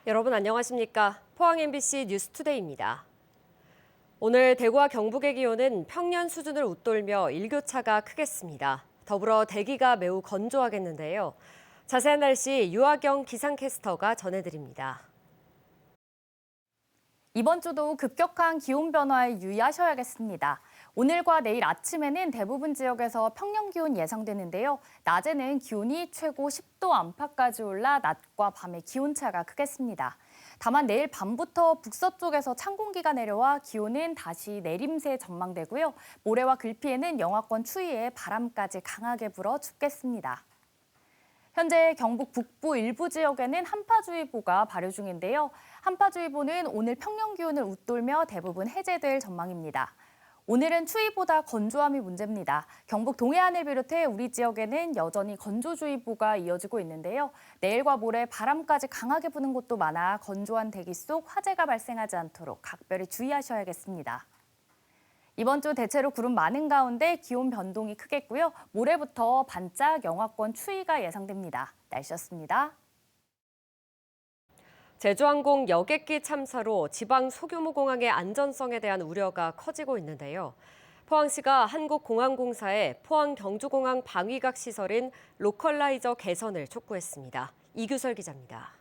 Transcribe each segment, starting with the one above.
여러분 안녕하십니까? 포항 MBC 뉴스투데이입니다. 오늘 대구와 경북의 기온은 평년 수준을 웃돌며 일교차가 크겠습니다. 더불어 대기가 매우 건조하겠는데요. 자세한 날씨 유아경 기상캐스터가 전해드립니다. 이번 주도 급격한 기온 변화에 유의하셔야겠습니다. 오늘과 내일 아침에는 대부분 지역에서 평년 기온 예상되는데요. 낮에는 기온이 최고 10도 안팎까지 올라 낮과 밤의 기온차가 크겠습니다. 다만 내일 밤부터 북서쪽에서 찬 공기가 내려와 기온은 다시 내림세 전망되고요. 모레와 글피에는 영하권 추위에 바람까지 강하게 불어 춥겠습니다. 현재 경북 북부 일부 지역에는 한파주의보가 발효 중인데요. 한파주의보는 오늘 평년 기온을 웃돌며 대부분 해제될 전망입니다. 오늘은 추위보다 건조함이 문제입니다. 경북 동해안을 비롯해 우리 지역에는 여전히 건조주의보가 이어지고 있는데요. 내일과 모레 바람까지 강하게 부는 곳도 많아 건조한 대기 속 화재가 발생하지 않도록 각별히 주의하셔야겠습니다. 이번 주 대체로 구름 많은 가운데 기온 변동이 크겠고요. 모레부터 반짝 영하권 추위가 예상됩니다. 날씨였습니다. 제주항공 여객기 참사로 지방 소규모 공항의 안전성에 대한 우려가 커지고 있는데요. 포항시가 한국공항공사에 포항 경주공항 방위각 시설인 로컬라이저 개선을 촉구했습니다. 이규설 기자입니다.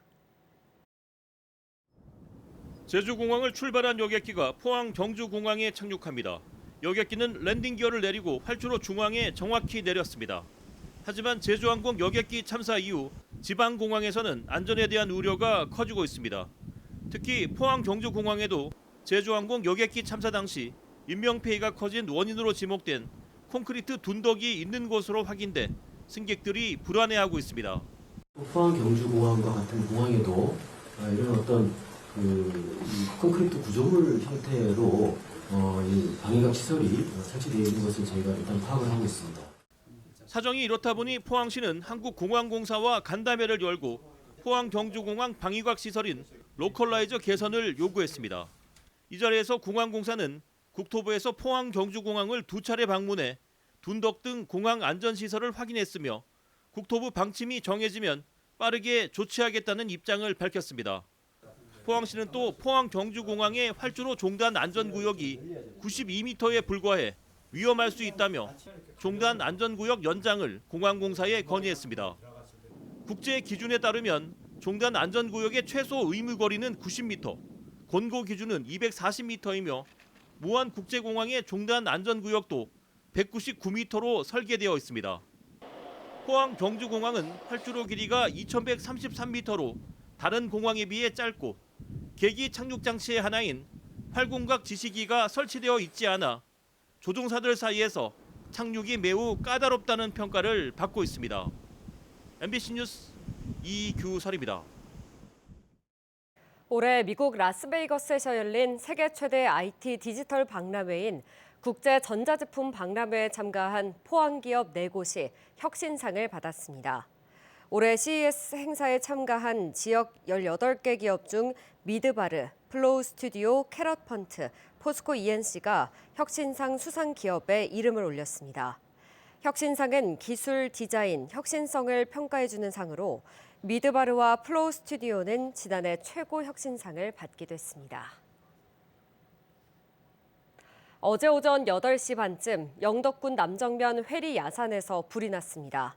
제주공항을 출발한 여객기가 포항 경주공항에 착륙합니다. 여객기는 랜딩 기어를 내리고 활주로 중앙에 정확히 내렸습니다. 하지만 제주항공 여객기 참사 이후 지방공항에서는 안전에 대한 우려가 커지고 있습니다. 특히 포항 경주공항에도 제주항공 여객기 참사 당시 인명피해가 커진 원인으로 지목된 콘크리트 둔덕이 있는 것으로 확인돼 승객들이 불안해하고 있습니다. 포항 경주공항과 같은 공항에도 이런 어떤 이 콘크리트 구조물 형태로 이 방위각 시설이 설치되어 있는 것을 저희가 일단 파악을 하고 있습니다. 사정이 이렇다 보니 포항시는 한국공항공사와 간담회를 열고 포항 경주공항 방위각 시설인 로컬라이저 개선을 요구했습니다. 이 자리에서 공항공사는 국토부에서 포항 경주공항을 2차례 방문해 둔덕 등 공항 안전시설을 확인했으며 국토부 방침이 정해지면 빠르게 조치하겠다는 입장을 밝혔습니다. 포항시는 또 포항 경주공항의 활주로 종단 안전구역이 92m에 불과해 위험할 수 있다며 종단 안전구역 연장을 공항공사에 건의했습니다. 국제 기준에 따르면 종단 안전구역의 최소 의무 거리는 90m, 권고 기준은 240m이며 무안국제공항의 종단 안전구역도 199m로 설계되어 있습니다. 포항 경주공항은 활주로 길이가 2133m로 다른 공항에 비해 짧고 계기 착륙 장치의 하나인 활공각 지시기가 설치되어 있지 않아 조종사들 사이에서 착륙이 매우 까다롭다는 평가를 받고 있습니다. MBC 뉴스 이규설입니다. 올해 미국 라스베이거스에서 열린 세계 최대 IT 디지털 박람회인 국제전자제품 박람회에 참가한 포항 기업 4곳이 혁신상을 받았습니다. 올해 CES 행사에 참가한 지역 18개 기업 중 미드바르, 플로우 스튜디오, 캐럿펀트, 포스코 ENC가 혁신상 수상 기업에 이름을 올렸습니다. 혁신상은 기술, 디자인, 혁신성을 평가해주는 상으로 미드바르와 플로우 스튜디오는 지난해 최고 혁신상을 받기도 했습니다. 어제 오전 8시 반쯤 영덕군 남정면 회리 야산에서 불이 났습니다.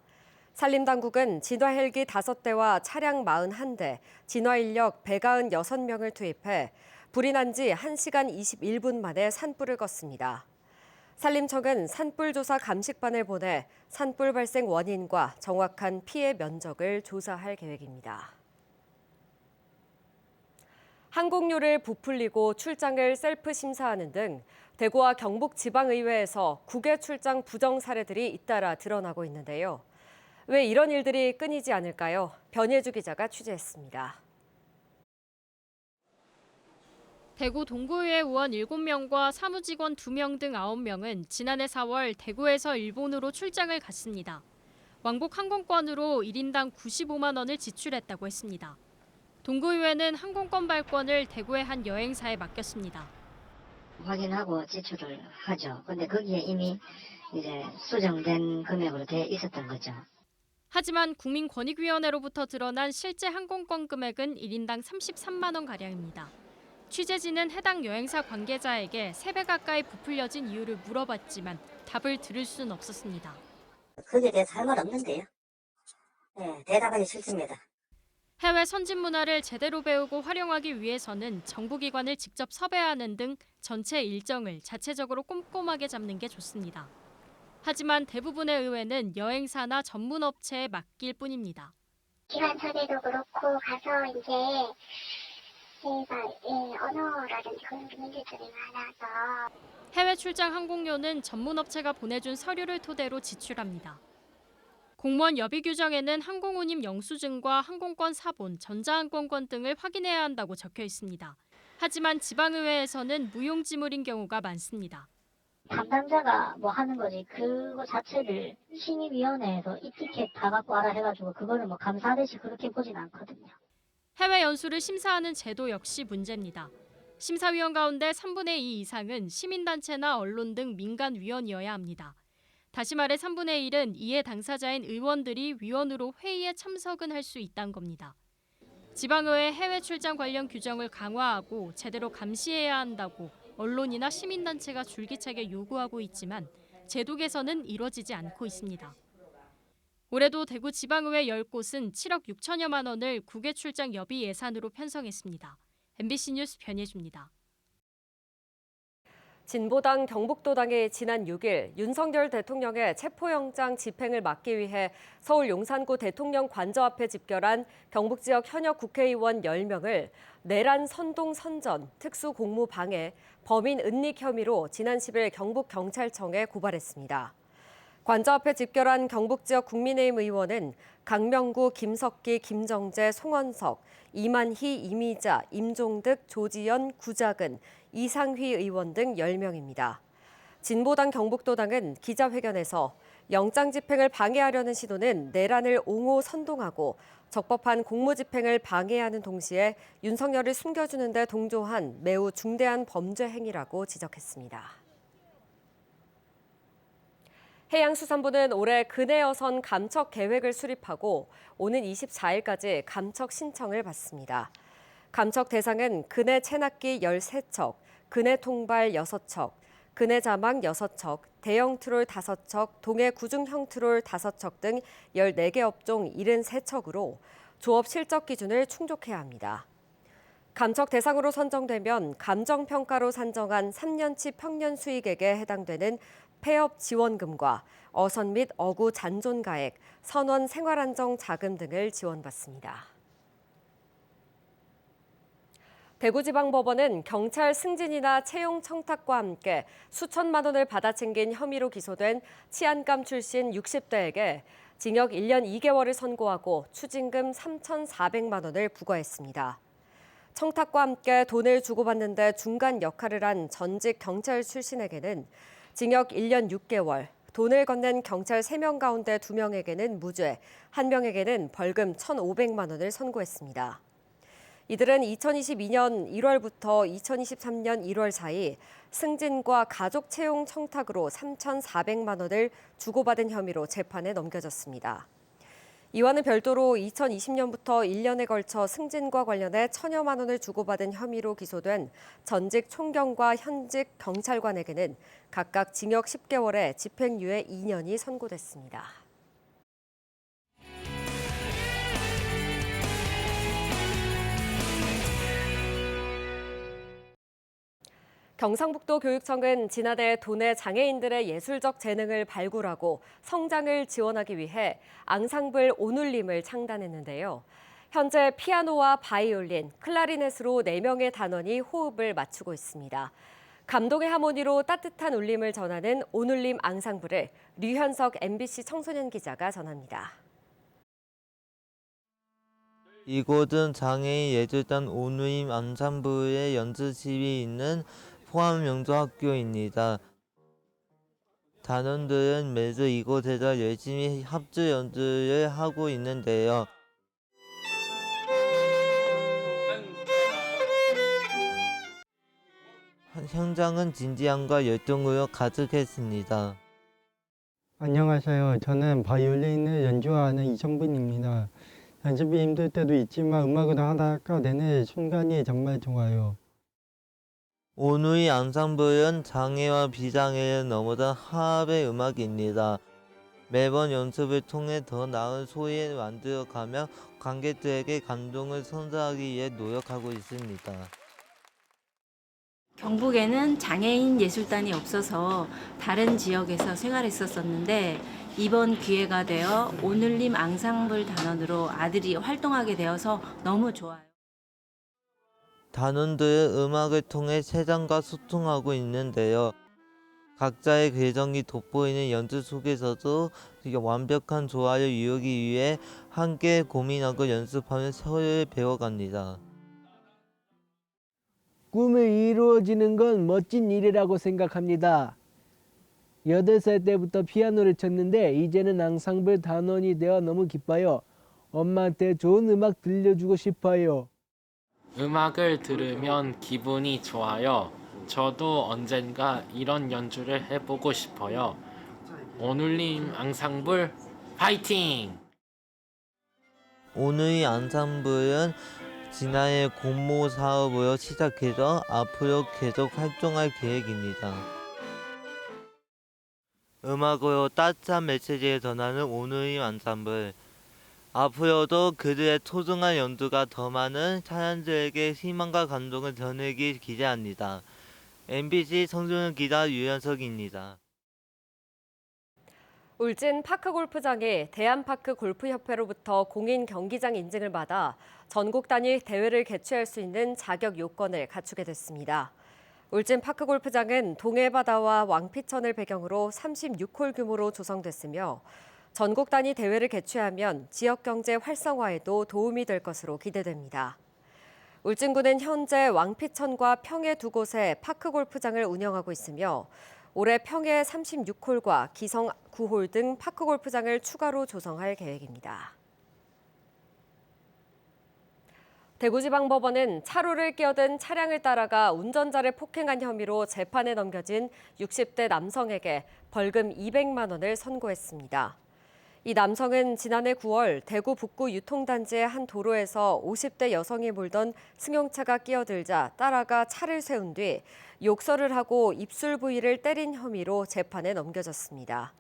산림당국은 진화 헬기 5대와 차량 41대, 진화 인력 196명을 투입해 불이 난 지 1시간 21분 만에 산불을 껐습니다. 산림청은 산불 조사 감식반을 보내 산불 발생 원인과 정확한 피해 면적을 조사할 계획입니다. 항공료를 부풀리고 출장을 셀프 심사하는 등 대구와 경북 지방의회에서 국외 출장 부정 사례들이 잇따라 드러나고 있는데요. 왜 이런 일들이 끊이지 않을까요? 변예주 기자가 취재했습니다. 대구 동구의회 의원 7명과 사무직원 2명 등 9명은 지난해 4월 대구에서 일본으로 출장을 갔습니다. 왕복 항공권으로 1인당 95만 원을 지출했다고 했습니다. 동구의회는 항공권 발권을 대구의 한 여행사에 맡겼습니다. 확인하고 지출을 하죠. 근데 거기에 이미 이제 수정된 금액으로 돼 있었던 거죠. 하지만 국민권익위원회로부터 드러난 실제 항공권 금액은 1인당 33만 원가량입니다. 취재진은 해당 여행사 관계자에게 3배 가까이 부풀려진 이유를 물어봤지만 답을 들을 수는 없었습니다. 거기에 대해서 할 말 없는데요. 네, 대답하기 싫습니다. 해외 선진 문화를 제대로 배우고 활용하기 위해서는 정부기관을 직접 섭외하는 등 전체 일정을 자체적으로 꼼꼼하게 잡는 게 좋습니다. 하지만 대부분의 의회는 여행사나 전문 업체에 맡길 뿐입니다. 기관 섭외도 그렇고 가서 이제 저희가 언어라든지 그런 문제점이 많아서 해외 출장 항공료는 전문 업체가 보내준 서류를 토대로 지출합니다. 공무원 여비 규정에는 항공운임 영수증과 항공권 사본, 전자항공권 등을 확인해야 한다고 적혀 있습니다. 하지만 지방의회에서는 무용지물인 경우가 많습니다. 담당자가 뭐 하는 거지 그거 자체를 심의위원회에서 이 티켓 다 갖고 와라 해가지고 그거를 뭐 감사하듯이 그렇게 보진 않거든요. 해외 연수를 심사하는 제도 역시 문제입니다. 심사위원 가운데 3분의 2 이상은 시민단체나 언론 등 민간위원이어야 합니다. 다시 말해 3분의 1은 이해 당사자인 의원들이 위원으로 회의에 참석은 할 수 있다는 겁니다. 지방의회 해외 출장 관련 규정을 강화하고 제대로 감시해야 한다고 언론이나 시민단체가 줄기차게 요구하고 있지만 제도 개선은 이뤄지지 않고 있습니다. 올해도 대구 지방의회 10곳은 7억 6천여만 원을 국외 출장 여비 예산으로 편성했습니다. MBC 뉴스 변예주입니다. 진보당 경북도당이 지난 6일 윤석열 대통령의 체포영장 집행을 막기 위해 서울 용산구 대통령 관저 앞에 집결한 경북 지역 현역 국회의원 10명을 내란 선동 선전, 특수공무 방해, 범인 은닉 혐의로 지난 10일 경북경찰청에 고발했습니다. 관저 앞에 집결한 경북 지역 국민의힘 의원은 강명구, 김석기, 김정재, 송원석, 이만희, 이미자, 임종득, 조지연, 구자근, 이상휘 의원 등 10명입니다. 진보당 경북도당은 기자회견에서 영장 집행을 방해하려는 시도는 내란을 옹호 선동하고 적법한 공무집행을 방해하는 동시에 윤석열을 숨겨주는 데 동조한 매우 중대한 범죄 행위라고 지적했습니다. 해양수산부는 올해 근해어선 감척 계획을 수립하고 오는 24일까지 감척 신청을 받습니다. 감척 대상은 근해 체납기 13척, 근해 통발 6척, 근해 자망 6척, 대형 트롤 5척, 동해 구중형 트롤 5척 등 14개 업종 73척으로 조업 실적 기준을 충족해야 합니다. 감척 대상으로 선정되면 감정평가로 산정한 3년치 평년 수익액에 해당되는 폐업 지원금과 어선 및 어구 잔존가액, 선원 생활안정 자금 등을 지원받습니다. 대구지방법원은 경찰 승진이나 채용 청탁과 함께 수천만 원을 받아챙긴 혐의로 기소된 치안감 출신 60대에게 징역 1년 2개월을 선고하고 추징금 3,400만 원을 부과했습니다. 청탁과 함께 돈을 주고받는 데 중간 역할을 한 전직 경찰 출신에게는 징역 1년 6개월, 돈을 건넨 경찰 3명 가운데 2명에게는 무죄, 1명에게는 벌금 1,500만 원을 선고했습니다. 이들은 2022년 1월부터 2023년 1월 사이 승진과 가족 채용 청탁으로 3,400만 원을 주고받은 혐의로 재판에 넘겨졌습니다. 이와는 별도로 2020년부터 1년에 걸쳐 승진과 관련해 1,000여만 원을 주고받은 혐의로 기소된 전직 총경과 현직 경찰관에게는 각각 징역 10개월에 집행유예 2년이 선고됐습니다. 경상북도 교육청은 지난해 도내 장애인들의 예술적 재능을 발굴하고 성장을 지원하기 위해 앙상블 온울림을 창단했는데요. 현재 피아노와 바이올린, 클라리넷으로 4명의 단원이 호흡을 맞추고 있습니다. 감동의 하모니로 따뜻한 울림을 전하는 온울림 앙상블을 류현석 MBC 청소년 기자가 전합니다. 이곳은 장애인 예술단 온울림 앙상블의 연습실이 있는 포항명소학교입니다. 단원들은 매주 이곳에서 열심히 합주 연주를 하고 있는데요. 현장은 진지함과 열정으로 가득했습니다. 안녕하세요. 저는 바이올린을 연주하는 이정빈입니다. 연습이 힘들 때도 있지만 음악을 하다가 내는 순간이 정말 좋아요. 오누이 앙상블은 장애와 비장애를 넘어선 화합의 음악입니다. 매번 연습을 통해 더 나은 소리를 만들어가며 관객들에게 감동을 선사하기 위해 노력하고 있습니다. 경북에는 장애인 예술단이 없어서 다른 지역에서 생활했었었는데 이번 기회가 되어 오눌림 앙상블 단원으로 아들이 활동하게 되어서 너무 좋아요. 단원들은 음악을 통해 세상과 소통하고 있는데요. 각자의 개성이 돋보이는 연주 속에서도 완벽한 조화를 이루기 위해 함께 고민하고 연습하며 서로를 배워갑니다. 꿈이 이루어지는 건 멋진 일이라고 생각합니다. 8살 때부터 피아노를 쳤는데 이제는 앙상블 단원이 되어 너무 기뻐요. 엄마한테 좋은 음악 들려주고 싶어요. 음악을 들으면 기분이 좋아요. 저도 언젠가 이런 연주를 해보고 싶어요. 오눌림 앙상블 파이팅! 오누이 앙상블은 지난해 공모 사업으로 시작해서 앞으로 계속 활동할 계획입니다. 음악으로 따뜻한 메시지를 전하는 오누이 앙상블. 앞으로도 그들의 소중한 연주가 더 많은 사람들에게 희망과 감동을 전하길 기대합니다. MBC 성준은 기자 유현석입니다. 울진 파크골프장이 대한파크골프협회로부터 공인 경기장 인증을 받아 전국 단위 대회를 개최할 수 있는 자격 요건을 갖추게 됐습니다. 울진 파크골프장은 동해바다와 왕피천을 배경으로 36홀 규모로 조성됐으며 전국 단위 대회를 개최하면 지역 경제 활성화에도 도움이 될 것으로 기대됩니다. 울진군은 현재 왕피천과 평해 두 곳에 파크골프장을 운영하고 있으며 올해 평해 36홀과 기성 9홀 등 파크골프장을 추가로 조성할 계획입니다. 대구지방법원은 차로를 끼어든 차량을 따라가 운전자를 폭행한 혐의로 재판에 넘겨진 60대 남성에게 벌금 200만 원을 선고했습니다. 이 남성은 지난해 9월 대구 북구 유통단지의 한 도로에서 50대 여성이 몰던 승용차가 끼어들자 따라가 차를 세운 뒤 욕설을 하고 입술 부위를 때린 혐의로 재판에 넘겨졌습니다.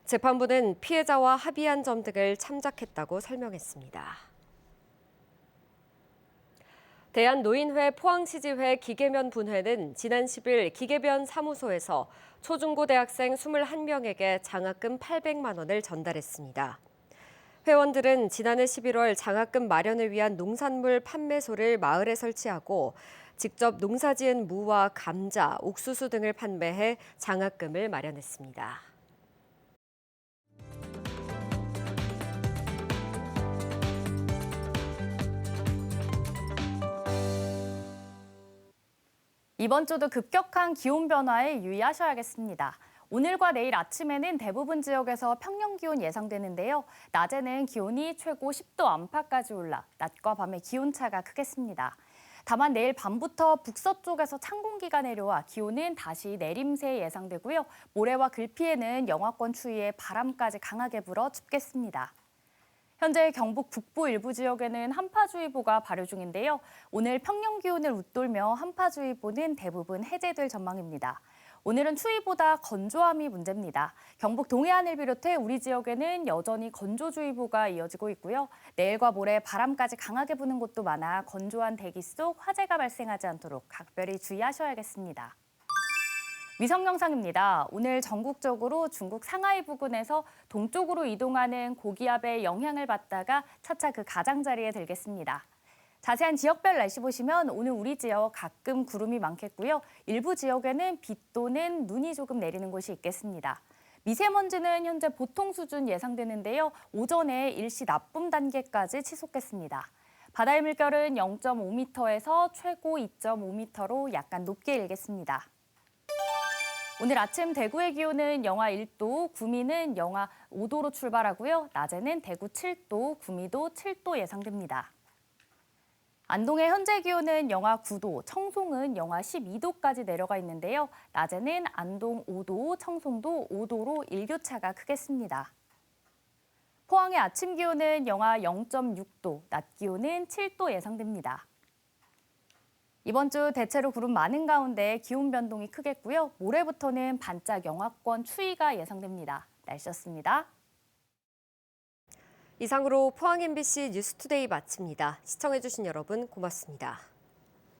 재판부는 피해자와 합의한 점 등을 참작했다고 설명했습니다. 대한노인회 포항시지회 기계면 분회는 지난 10일 기계면 사무소에서 초중고 대학생 21명에게 장학금 800만 원을 전달했습니다. 회원들은 지난해 11월 장학금 마련을 위한 농산물 판매소를 마을에 설치하고 직접 농사지은 무와 감자, 옥수수 등을 판매해 장학금을 마련했습니다. 이번 주도 급격한 기온 변화에 유의하셔야겠습니다. 오늘과 내일 아침에는 대부분 지역에서 평년 기온 예상되는데요. 낮에는 기온이 최고 10도 안팎까지 올라 낮과 밤의 기온차가 크겠습니다. 다만 내일 밤부터 북서쪽에서 찬 공기가 내려와 기온은 다시 내림세 예상되고요. 모레와 글피에는 영하권 추위에 바람까지 강하게 불어 춥겠습니다. 현재 경북 북부 일부 지역에는 한파주의보가 발효 중인데요. 오늘 평년 기온을 웃돌며 한파주의보는 대부분 해제될 전망입니다. 오늘은 추위보다 건조함이 문제입니다. 경북 동해안을 비롯해 우리 지역에는 여전히 건조주의보가 이어지고 있고요. 내일과 모레 바람까지 강하게 부는 곳도 많아 건조한 대기 속 화재가 발생하지 않도록 각별히 주의하셔야겠습니다. 위성 영상입니다. 오늘 전국적으로 중국 상하이 부근에서 동쪽으로 이동하는 고기압의 영향을 받다가 차차 그 가장자리에 들겠습니다. 자세한 지역별 날씨 보시면 오늘 우리 지역 가끔 구름이 많겠고요. 일부 지역에는 비 또는 눈이 조금 내리는 곳이 있겠습니다. 미세먼지는 현재 보통 수준 예상되는데요. 오전에 일시 나쁨 단계까지 치솟겠습니다. 바다의 물결은 0.5m에서 최고 2.5m로 약간 높게 일겠습니다. 오늘 아침 대구의 기온은 영하 1도, 구미는 영하 5도로 출발하고요. 낮에는 대구 7도, 구미도 7도 예상됩니다. 안동의 현재 기온은 영하 9도, 청송은 영하 12도까지 내려가 있는데요. 낮에는 안동 5도, 청송도 5도로 일교차가 크겠습니다. 포항의 아침 기온은 영하 0.6도, 낮 기온은 7도 예상됩니다. 이번 주 대체로 구름 많은 가운데 기온 변동이 크겠고요. 모레부터는 반짝 영하권 추위가 예상됩니다. 날씨였습니다. 이상으로 포항 MBC 뉴스투데이 마칩니다. 시청해주신 여러분 고맙습니다.